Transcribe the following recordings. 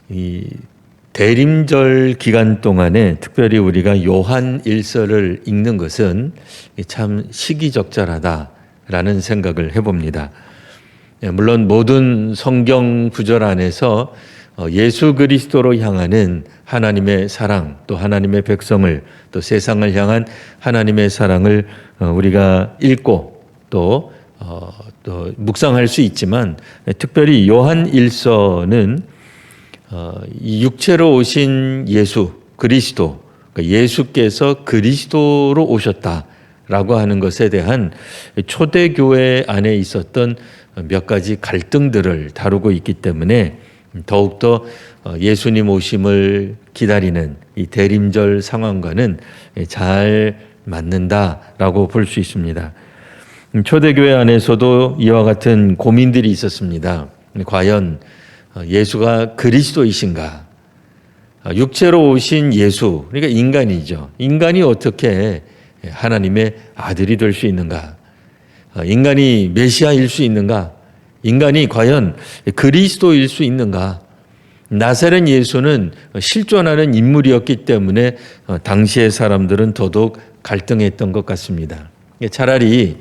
이 대림절 기간 동안에 특별히 우리가 요한 일서를 읽는 것은 참 시기적절하다라는 생각을 해봅니다. 물론 모든 성경 구절 안에서 예수 그리스도로 향하는 하나님의 사랑, 또 하나님의 백성을, 또 세상을 향한 하나님의 사랑을 우리가 읽고 또 묵상할 수 있지만, 특별히 요한 일서는 이 육체로 오신 예수 그리스도, 그러니까 예수께서 그리스도로 오셨다라고 하는 것에 대한 초대교회 안에 있었던 몇 가지 갈등들을 다루고 있기 때문에 더욱더 예수님 오심을 기다리는 이 대림절 상황과는 잘 맞는다라고 볼 수 있습니다. 초대교회 안에서도 이와 같은 고민들이 있었습니다. 과연 예수가 그리스도이신가? 육체로 오신 예수, 그러니까 인간이죠. 인간이 어떻게 하나님의 아들이 될 수 있는가? 인간이 메시아일 수 있는가? 인간이 과연 그리스도일 수 있는가? 나사렛 예수는 실존하는 인물이었기 때문에 당시의 사람들은 더더욱 갈등했던 것 같습니다. 차라리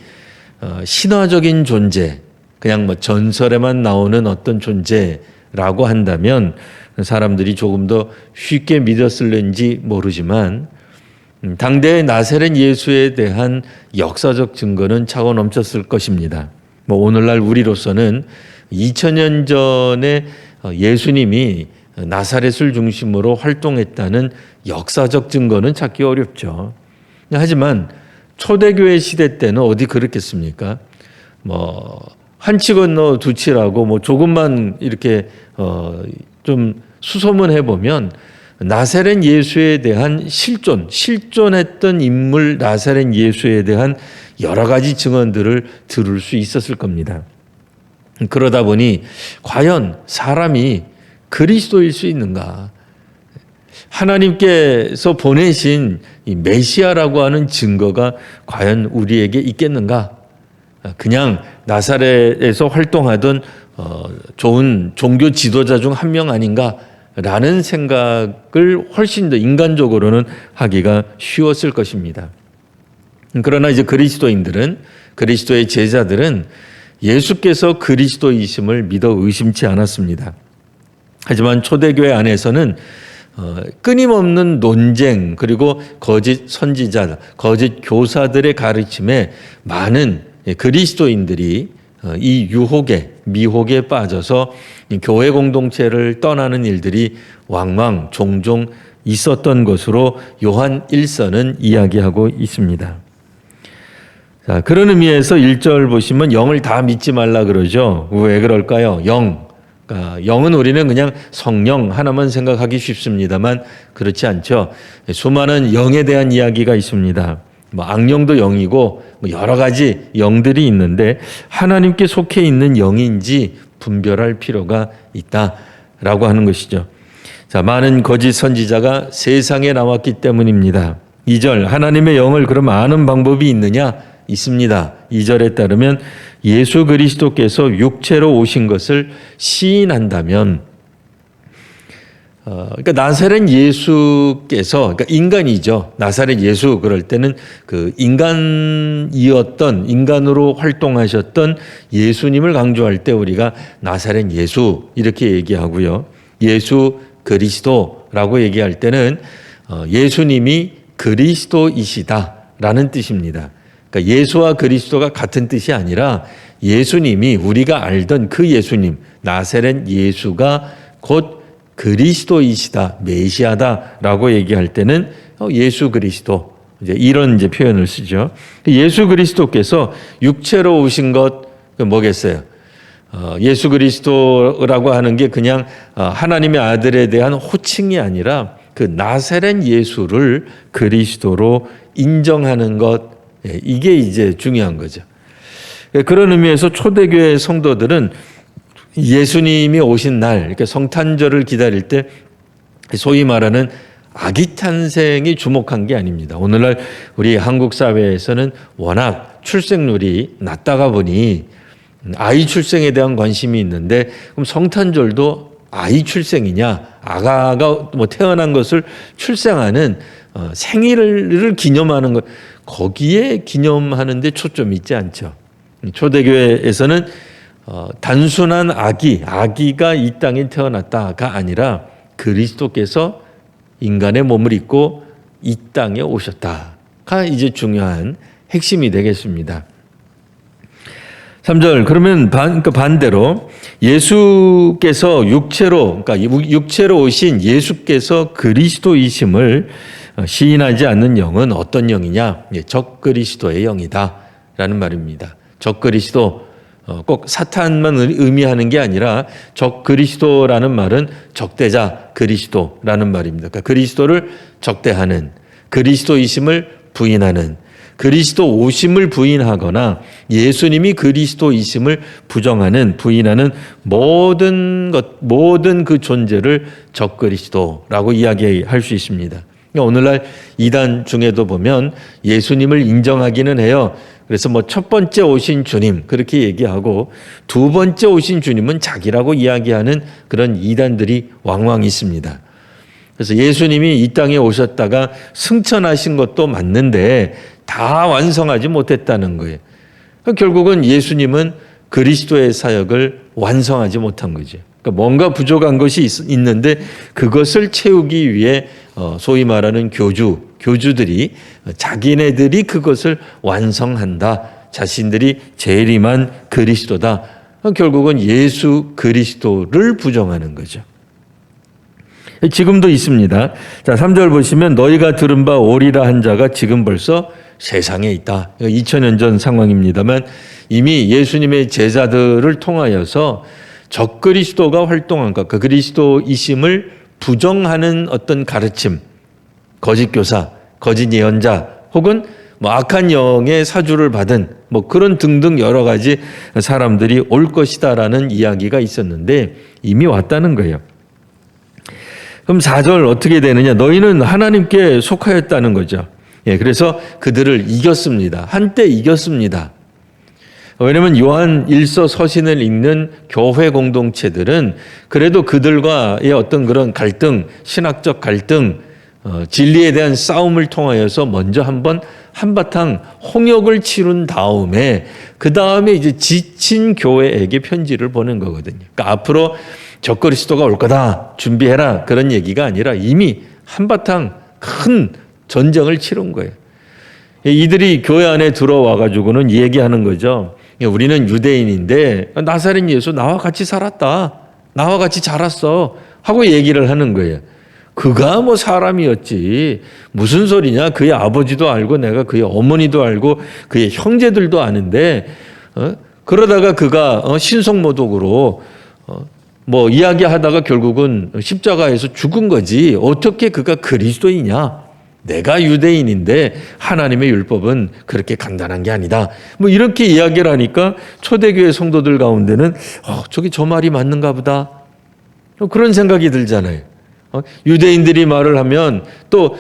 신화적인 존재, 그냥 전설에만 나오는 어떤 존재라고 한다면 사람들이 조금 더 쉽게 믿었을는지 모르지만, 당대의 나사렛 예수에 대한 역사적 증거는 차고 넘쳤을 것입니다. 오늘날 우리로서는 2000년 전에 예수님이 나사렛을 중심으로 활동했다는 역사적 증거는 찾기 어렵죠. 하지만 초대교회 시대 때는 어디 그렇겠습니까? 한치 건너 두치라고 조금만 이렇게 좀 수소문해 보면 나사렛 예수에 대한 실존했던 인물 나사렛 예수에 대한 여러 가지 증언들을 들을 수 있었을 겁니다. 그러다 보니 과연 사람이 그리스도일 수 있는가? 하나님께서 보내신 이 메시아라고 하는 증거가 과연 우리에게 있겠는가? 그냥 나사렛에서 활동하던 좋은 종교 지도자 중 한 명 아닌가? 라는 생각을 훨씬 더 인간적으로는 하기가 쉬웠을 것입니다. 그러나 이제 그리스도인들은, 그리스도의 제자들은 예수께서 그리스도이심을 믿어 의심치 않았습니다. 하지만 초대교회 안에서는 끊임없는 논쟁, 그리고 거짓 선지자, 거짓 교사들의 가르침에 많은 그리스도인들이 이 유혹에, 미혹에 빠져서 교회 공동체를 떠나는 일들이 왕왕 종종 있었던 것으로 요한 1서는 이야기하고 있습니다. 자, 그런 의미에서 1절 보시면 영을 다 믿지 말라 그러죠. 왜 그럴까요? 영은 우리는 그냥 성령 하나만 생각하기 쉽습니다만 그렇지 않죠. 수많은 영에 대한 이야기가 있습니다. 악령도 영이고 여러 가지 영들이 있는데 하나님께 속해 있는 영인지 분별할 필요가 있다라고 하는 것이죠. 자, 많은 거짓 선지자가 세상에 나왔기 때문입니다. 2절, 하나님의 영을 그럼 아는 방법이 있느냐? 있습니다. 2절에 따르면 예수 그리스도께서 육체로 오신 것을 시인한다면, 그러니까 나사렛 예수께서, 그러니까 인간이죠. 나사렛 예수 그럴 때는 그 인간으로 활동하셨던 예수님을 강조할 때 우리가 나사렛 예수 이렇게 얘기하고요. 예수 그리스도라고 얘기할 때는 예수님이 그리스도이시다라는 뜻입니다. 그러니까 예수와 그리스도가 같은 뜻이 아니라 예수님이 우리가 알던 그 예수님, 나사렛 예수가 곧 그리스도이시다, 메시아다라고 얘기할 때는 예수 그리스도, 이런 표현을 쓰죠. 예수 그리스도께서 육체로 오신 것 뭐겠어요? 예수 그리스도라고 하는 게 그냥 하나님의 아들에 대한 호칭이 아니라 그 나사렛 예수를 그리스도로 인정하는 것, 이게 이제 중요한 거죠. 그런 의미에서 초대교회 성도들은 예수님이 오신 날, 이렇게 성탄절을 기다릴 때 소위 말하는 아기 탄생이 주목한 게 아닙니다. 오늘날 우리 한국 사회에서는 워낙 출생률이 낮다가 보니 아이 출생에 대한 관심이 있는데, 그럼 성탄절도 아이 출생이냐, 아가가 뭐 태어난 것을 출생하는 생일을 기념하는 것, 거기에 기념하는 데 초점이 있지 않죠. 초대교회에서는 단순한 아기가 이 땅에 태어났다가 아니라 그리스도께서 인간의 몸을 입고 이 땅에 오셨다가 이제 중요한 핵심이 되겠습니다. 3절, 그러면 반대로 예수께서 그러니까 육체로 오신 예수께서 그리스도이심을 시인하지 않는 영은 어떤 영이냐? 적그리스도의 영이다 라는 말입니다. 적그리스도, 꼭 사탄만 의미하는 게 아니라 적그리스도라는 말은 적대자 그리스도라는 말입니다. 그러니까 그리스도를 적대하는, 그리스도이심을 부인하는, 그리스도 오심을 부인하거나 예수님이 그리스도이심을 부인하는 모든 그 존재를 적그리스도라고 이야기할 수 있습니다. 오늘날 이단 중에도 보면 예수님을 인정하기는 해요. 그래서 뭐 첫 번째 오신 주님 그렇게 얘기하고 두 번째 오신 주님은 자기라고 이야기하는 그런 이단들이 왕왕 있습니다. 그래서 예수님이 이 땅에 오셨다가 승천하신 것도 맞는데 다 완성하지 못했다는 거예요. 결국은 예수님은 그리스도의 사역을 완성하지 못한 거죠. 그러니까 뭔가 부족한 것이 있는데 그것을 채우기 위해 소위 말하는 교주들이 자기네들이 그것을 완성한다. 자신들이 재림한 그리스도다. 결국은 예수 그리스도를 부정하는 거죠. 지금도 있습니다. 자, 3절 보시면 너희가 들은 바 오리라 한 자가 지금 벌써 세상에 있다. 2000년 전 상황입니다만 이미 예수님의 제자들을 통하여서 적그리스도가 활동한 것, 그 그리스도이심을 부정하는 어떤 가르침, 거짓 교사, 거짓 예언자, 혹은 뭐 악한 영의 사주를 받은 뭐 그런 등등 여러 가지 사람들이 올 것이다라는 이야기가 있었는데 이미 왔다는 거예요. 그럼 4절 어떻게 되느냐? 너희는 하나님께 속하였다는 거죠. 그래서 그들을 이겼습니다. 한때 이겼습니다. 왜냐하면 요한 1서 서신을 읽는 교회 공동체들은 그래도 그들과의 어떤 그런 갈등, 신학적 갈등, 진리에 대한 싸움을 통하여서 먼저 한바탕 홍역을 치룬 다음에 그 다음에 이제 지친 교회에게 편지를 보낸 거거든요. 그러니까 앞으로 적그리스도가 올 거다 준비해라 그런 얘기가 아니라 이미 한바탕 큰 전쟁을 치른 거예요. 이들이 교회 안에 들어와 가지고는 얘기하는 거죠. 우리는 유대인인데 나사렛 예수 나와 같이 살았다. 나와 같이 자랐어. 하고 얘기를 하는 거예요. 그가 뭐 사람이었지. 무슨 소리냐. 그의 아버지도 알고 내가 그의 어머니도 알고 그의 형제들도 아는데 그러다가 그가 신성모독으로 뭐 이야기하다가 결국은 십자가에서 죽은 거지. 어떻게 그가 그리스도이냐. 내가 유대인인데 하나님의 율법은 그렇게 간단한 게 아니다. 뭐 이렇게 이야기를 하니까 초대교회 성도들 가운데는 저게 저 말이 맞는가 보다. 그런 생각이 들잖아요. 유대인들이 말을 하면 또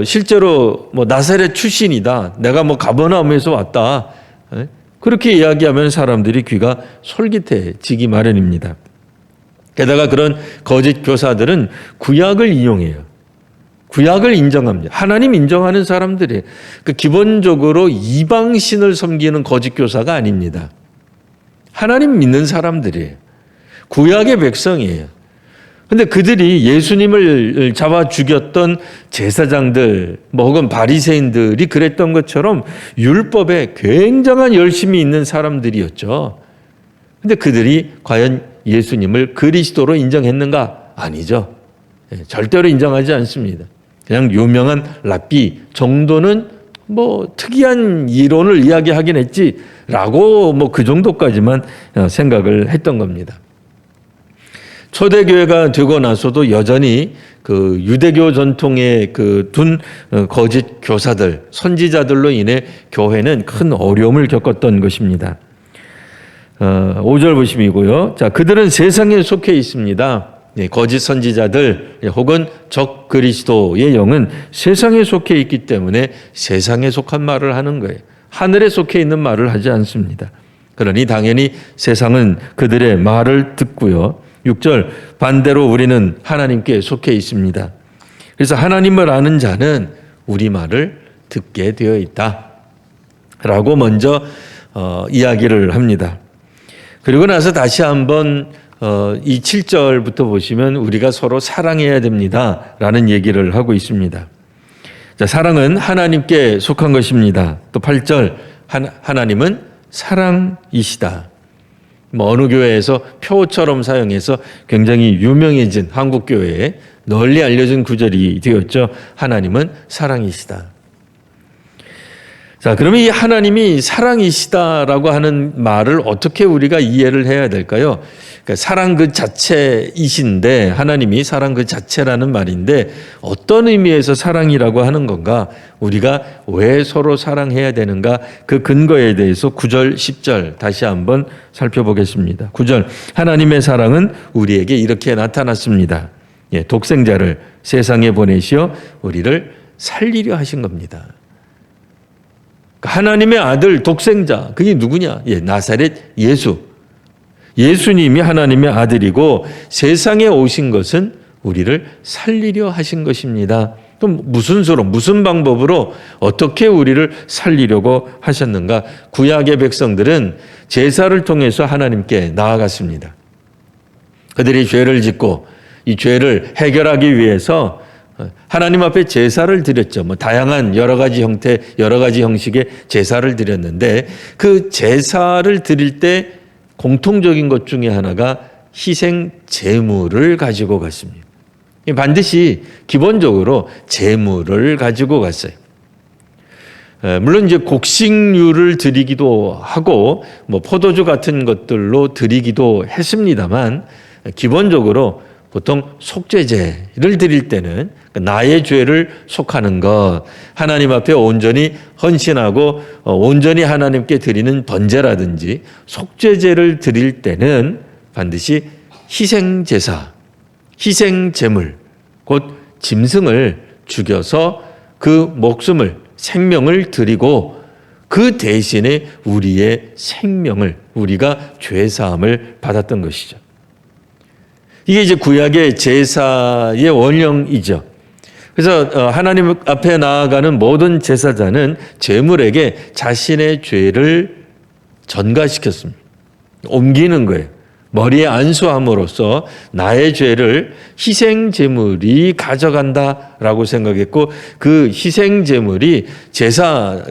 실제로 뭐 나사렛 출신이다. 내가 뭐 가버나움에서 왔다. 그렇게 이야기하면 사람들이 귀가 솔깃해지기 마련입니다. 게다가 그런 거짓 교사들은 구약을 인용해요. 구약을 인정합니다. 하나님 인정하는 사람들이에요. 그러니까 기본적으로 이방신을 섬기는 거짓 교사가 아닙니다. 하나님 믿는 사람들이에요. 구약의 백성이에요. 그런데 그들이 예수님을 잡아 죽였던 제사장들 혹은 바리새인들이 그랬던 것처럼 율법에 굉장한 열심이 있는 사람들이었죠. 그런데 그들이 과연 예수님을 그리스도로 인정했는가? 아니죠. 절대로 인정하지 않습니다. 그냥 유명한 랍비 정도는 뭐 특이한 이론을 이야기하긴 했지라고 뭐 그 정도까지만 생각을 했던 겁니다. 초대교회가 되고 나서도 여전히 그 유대교 전통의 그 둔 거짓 교사들, 선지자들로 인해 교회는 큰 어려움을 겪었던 것입니다. 5절 보시고요. 자, 그들은 세상에 속해 있습니다. 거짓 선지자들 혹은 적 그리스도의 영은 세상에 속해 있기 때문에 세상에 속한 말을 하는 거예요. 하늘에 속해 있는 말을 하지 않습니다. 그러니 당연히 세상은 그들의 말을 듣고요. 6절 반대로 우리는 하나님께 속해 있습니다. 그래서 하나님을 아는 자는 우리 말을 듣게 되어 있다 라고 먼저 이야기를 합니다. 그리고 나서 다시 한번 이 7절부터 보시면 우리가 서로 사랑해야 됩니다 라는 얘기를 하고 있습니다. 자, 사랑은 하나님께 속한 것입니다. 또 8절 하나님은 사랑이시다. 어느 교회에서 표처럼 사용해서 굉장히 유명해진 한국 교회에 널리 알려진 구절이 되었죠. 하나님은 사랑이시다. 자, 그러면 이 하나님이 사랑이시다라고 하는 말을 어떻게 우리가 이해를 해야 될까요? 그러니까 사랑 그 자체이신데, 하나님이 사랑 그 자체라는 말인데 어떤 의미에서 사랑이라고 하는 건가? 우리가 왜 서로 사랑해야 되는가? 그 근거에 대해서 9절, 10절 다시 한번 살펴보겠습니다. 9절 하나님의 사랑은 우리에게 이렇게 나타났습니다. 독생자를 세상에 보내시어 우리를 살리려 하신 겁니다. 하나님의 아들 독생자, 그게 누구냐? 나사렛 예수. 예수님이 하나님의 아들이고 세상에 오신 것은 우리를 살리려 하신 것입니다. 그럼 무슨 수로, 무슨 방법으로 어떻게 우리를 살리려고 하셨는가? 구약의 백성들은 제사를 통해서 하나님께 나아갔습니다. 그들이 죄를 짓고 이 죄를 해결하기 위해서 하나님 앞에 제사를 드렸죠. 다양한 여러 가지 형태, 여러 가지 형식의 제사를 드렸는데 그 제사를 드릴 때 공통적인 것 중에 하나가 희생 제물을 가지고 갔습니다. 반드시 기본적으로 제물을 가지고 갔어요. 물론 이제 곡식류를 드리기도 하고 포도주 같은 것들로 드리기도 했습니다만 기본적으로 보통 속죄제를 드릴 때는 나의 죄를 속하는 것, 하나님 앞에 온전히 헌신하고 온전히 하나님께 드리는 번제라든지 속죄제를 드릴 때는 반드시 희생제사, 희생제물, 곧 짐승을 죽여서 그 목숨을, 생명을 드리고 그 대신에 우리의 생명을, 우리가 죄사함을 받았던 것이죠. 이게 이제 구약의 제사의 원형이죠. 그래서 하나님 앞에 나아가는 모든 제사자는 제물에게 자신의 죄를 전가시켰습니다. 옮기는 거예요. 머리에 안수함으로써 나의 죄를 희생제물이 가져간다라고 생각했고 그 희생제물이 제사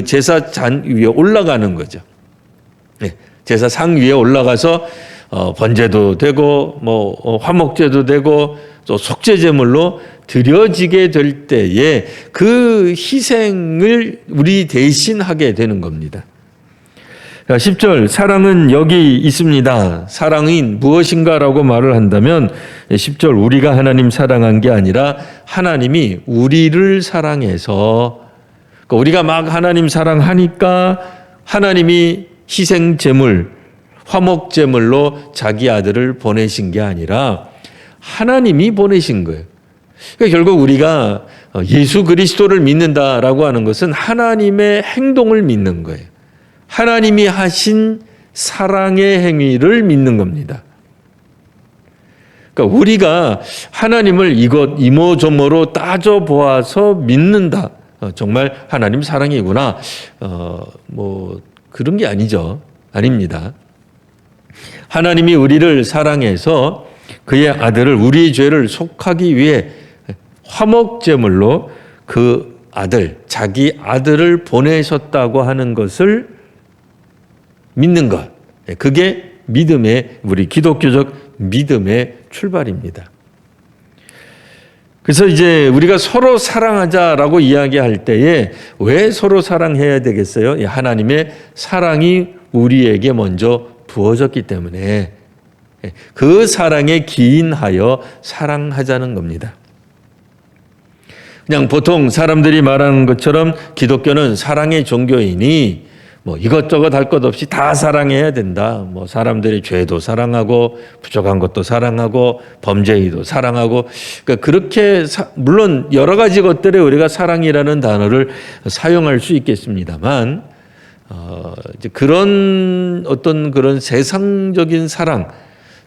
제사잔 위에 올라가는 거죠. 네, 제사상 위에 올라가서 번제도 되고 화목제도 되고 또 속죄제물로 드려지게 될 때에 그 희생을 우리 대신 하게 되는 겁니다. 10절 사랑은 여기 있습니다. 사랑이 무엇인가라고 말을 한다면 10절 우리가 하나님 사랑한 게 아니라 하나님이 우리를 사랑해서, 그러니까 우리가 막 하나님 사랑하니까 하나님이 희생제물, 화목제물로 자기 아들을 보내신 게 아니라 하나님이 보내신 거예요. 그러니까 결국 우리가 예수 그리스도를 믿는다라고 하는 것은 하나님의 행동을 믿는 거예요. 하나님이 하신 사랑의 행위를 믿는 겁니다. 그러니까 우리가 하나님을 이것 이모저모로 따져보아서 믿는다. 정말 하나님 사랑이구나. 그런 게 아니죠. 아닙니다. 하나님이 우리를 사랑해서 그의 아들을, 우리의 죄를 속하기 위해 화목제물로 그 아들, 자기 아들을 보내셨다고 하는 것을 믿는 것. 그게 믿음의, 우리 기독교적 믿음의 출발입니다. 그래서 이제 우리가 서로 사랑하자라고 이야기할 때에 왜 서로 사랑해야 되겠어요? 하나님의 사랑이 우리에게 먼저 부어졌기 때문에 그 사랑에 기인하여 사랑하자는 겁니다. 그냥 보통 사람들이 말하는 것처럼 기독교는 사랑의 종교이니 이것저것 할 것 없이 다 사랑해야 된다. 사람들의 죄도 사랑하고 부족한 것도 사랑하고 범죄도 사랑하고, 그러니까 그렇게 물론 여러 가지 것들에 우리가 사랑이라는 단어를 사용할 수 있겠습니다만 이제 그런 어떤 그런 세상적인 사랑,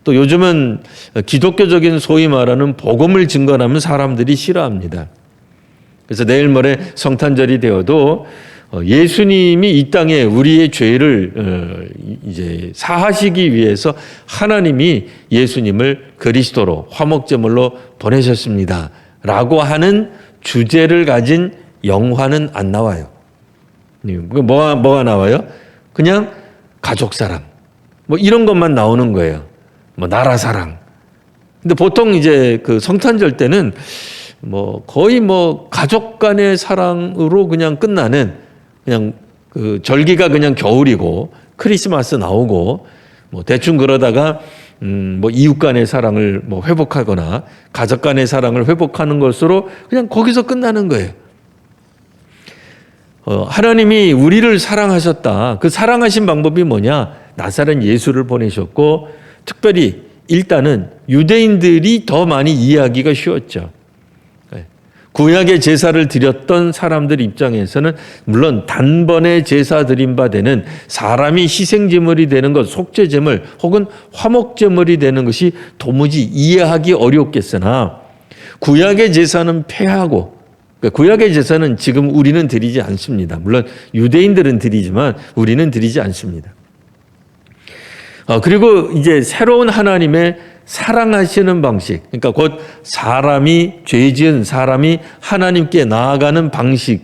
또 요즘은 기독교적인 소위 말하는 복음을 증거하면 사람들이 싫어합니다. 그래서 내일 모레 성탄절이 되어도 예수님이 이 땅에 우리의 죄를 이제 사하시기 위해서 하나님이 예수님을 그리스도로 화목제물로 보내셨습니다. 라고 하는 주제를 가진 영화는 안 나와요. 뭐가 나와요? 그냥 가족 사랑. 뭐 이런 것만 나오는 거예요. 뭐 나라 사랑. 근데 보통 이제 그 성탄절 때는 뭐 거의 뭐 가족 간의 사랑으로 그냥 끝나는 그냥 그 절기가 그냥 겨울이고 크리스마스 나오고 뭐 대충 그러다가 뭐 이웃 간의 사랑을 뭐 회복하거나 가족 간의 사랑을 회복하는 것으로 그냥 거기서 끝나는 거예요. 하나님이 우리를 사랑하셨다. 그 사랑하신 방법이 뭐냐? 나사렛 예수를 보내셨고 특별히 일단은 유대인들이 더 많이 이해하기가 쉬웠죠. 구약의 제사를 드렸던 사람들 입장에서는 물론 단번에 제사 드린 바 되는 사람이 희생제물이 되는 것, 속죄제물 혹은 화목제물이 되는 것이 도무지 이해하기 어렵겠으나 구약의 제사는 폐하고 구약의 제사는 지금 우리는 드리지 않습니다. 물론 유대인들은 드리지만 우리는 드리지 않습니다. 그리고 이제 새로운 하나님의 사랑하시는 방식, 그러니까 곧 사람이 죄 지은 사람이 하나님께 나아가는 방식,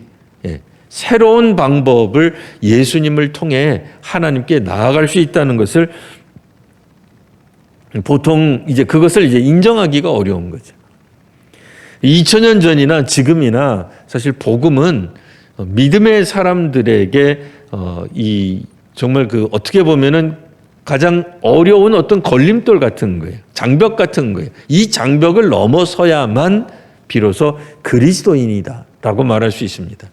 새로운 방법을 예수님을 통해 하나님께 나아갈 수 있다는 것을 보통 이제 그것을 이제 인정하기가 어려운 거죠. 2000년 전이나 지금이나 사실 복음은 믿음의 사람들에게 이 정말 그 어떻게 보면은 가장 어려운 어떤 걸림돌 같은 거예요. 장벽 같은 거예요. 이 장벽을 넘어서야만 비로소 그리스도인이다라고 말할 수 있습니다.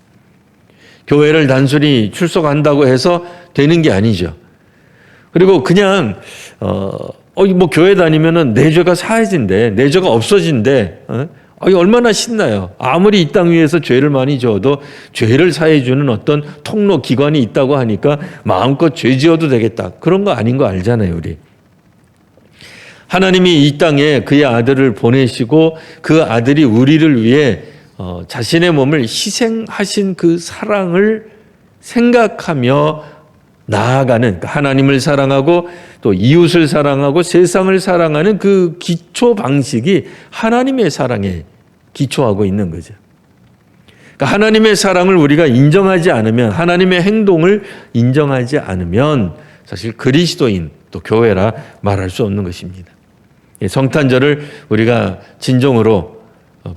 교회를 단순히 출석한다고 해서 되는 게 아니죠. 그리고 그냥 뭐 교회 다니면은 내 죄가 사해진대, 내 죄가 없어진대. 얼마나 신나요. 아무리 이 땅 위에서 죄를 많이 지어도 죄를 사해주는 어떤 통로 기관이 있다고 하니까 마음껏 죄 지어도 되겠다. 그런 거 아닌 거 알잖아요, 우리. 하나님이 이 땅에 그의 아들을 보내시고 그 아들이 우리를 위해 자신의 몸을 희생하신 그 사랑을 생각하며 나아가는, 하나님을 사랑하고 또 이웃을 사랑하고 세상을 사랑하는 그 기초 방식이 하나님의 사랑에 기초하고 있는 거죠. 그러니까 하나님의 사랑을 우리가 인정하지 않으면, 하나님의 행동을 인정하지 않으면 사실 그리스도인 또 교회라 말할 수 없는 것입니다. 성탄절을 우리가 진정으로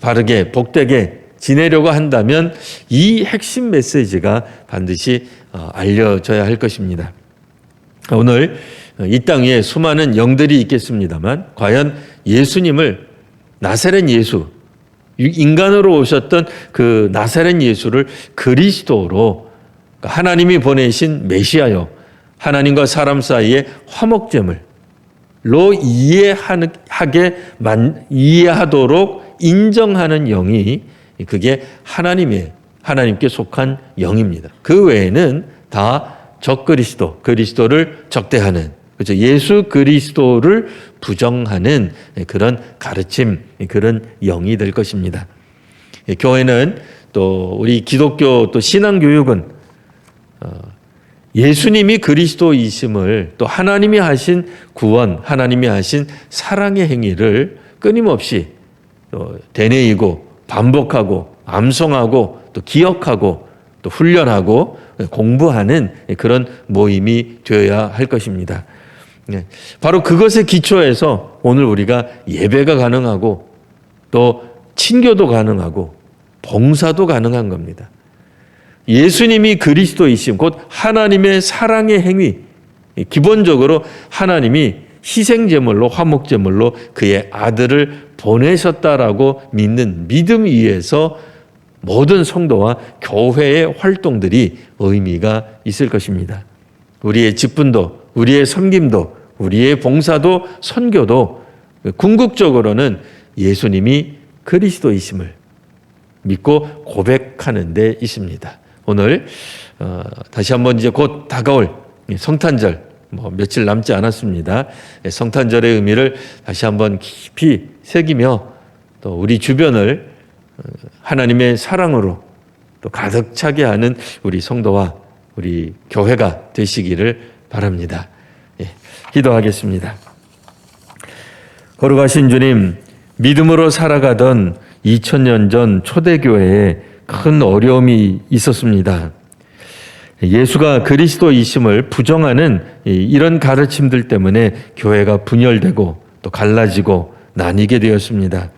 바르게 복되게 지내려고 한다면 이 핵심 메시지가 반드시 알려져야 할 것입니다. 오늘 이 땅 위에 수많은 영들이 있겠습니다만 과연 예수님을, 나사렛 예수, 인간으로 오셨던 그 나사렛 예수를 그리스도로, 하나님이 보내신 메시아요, 하나님과 사람 사이의 화목제물로 이해하도록 인정하는 영이, 그게 하나님께 속한 영입니다. 그 외에는 다 적그리스도, 그리스도를 적대하는, 그렇죠, 예수 그리스도를 부정하는 그런 가르침, 그런 영이 될 것입니다. 교회는 또 우리 기독교 또 신앙교육은 예수님이 그리스도이심을, 또 하나님이 하신 구원, 하나님이 하신 사랑의 행위를 끊임없이 또 되뇌이고 반복하고 암송하고 또 기억하고 또 훈련하고 공부하는 그런 모임이 되어야 할 것입니다. 바로 그것에 기초해서 오늘 우리가 예배가 가능하고 또 친교도 가능하고 봉사도 가능한 겁니다. 예수님이 그리스도이심, 곧 하나님의 사랑의 행위, 기본적으로 하나님이 희생제물로, 화목제물로 그의 아들을 보내셨다라고 믿는 믿음 위에서 모든 성도와 교회의 활동들이 의미가 있을 것입니다. 우리의 직분도, 우리의 섬김도, 우리의 봉사도, 선교도 궁극적으로는 예수님이 그리스도이심을 믿고 고백하는 데 있습니다. 오늘 다시 한번 이제 곧 다가올 성탄절, 며칠 남지 않았습니다. 성탄절의 의미를 다시 한번 깊이 새기며 또 우리 주변을 하나님의 사랑으로 또 가득 차게 하는 우리 성도와 우리 교회가 되시기를 바랍니다. 기도하겠습니다. 거룩하신 주님, 믿음으로 살아가던 2000년 전 초대교회에 큰 어려움이 있었습니다. 예수가 그리스도이심을 부정하는 이런 가르침들 때문에 교회가 분열되고 또 갈라지고 나뉘게 되었습니다.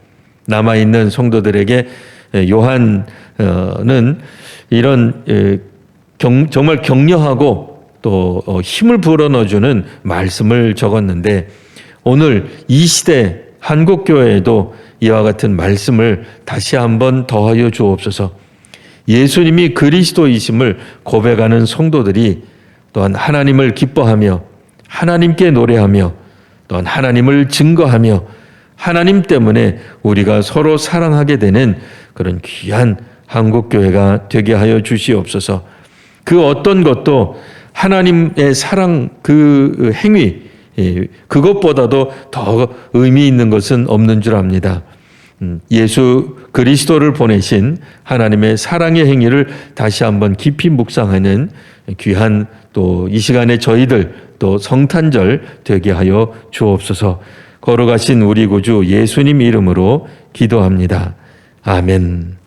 남아있는 성도들에게 요한은 이런 정말 격려하고 또 힘을 불어넣어주는 말씀을 적었는데 오늘 이 시대 한국교회에도 이와 같은 말씀을 다시 한번 더하여 주옵소서. 예수님이 그리스도이심을 고백하는 성도들이 또한 하나님을 기뻐하며 하나님께 노래하며 또한 하나님을 증거하며 하나님 때문에 우리가 서로 사랑하게 되는 그런 귀한 한국교회가 되게 하여 주시옵소서. 그 어떤 것도 하나님의 사랑 그 행위 그것보다도 더 의미 있는 것은 없는 줄 압니다. 예수 그리스도를 보내신 하나님의 사랑의 행위를 다시 한번 깊이 묵상하는 귀한 또 이 시간에 저희들 또 성탄절 되게 하여 주옵소서. 거룩하신 우리 구주 예수님 이름으로 기도합니다. 아멘.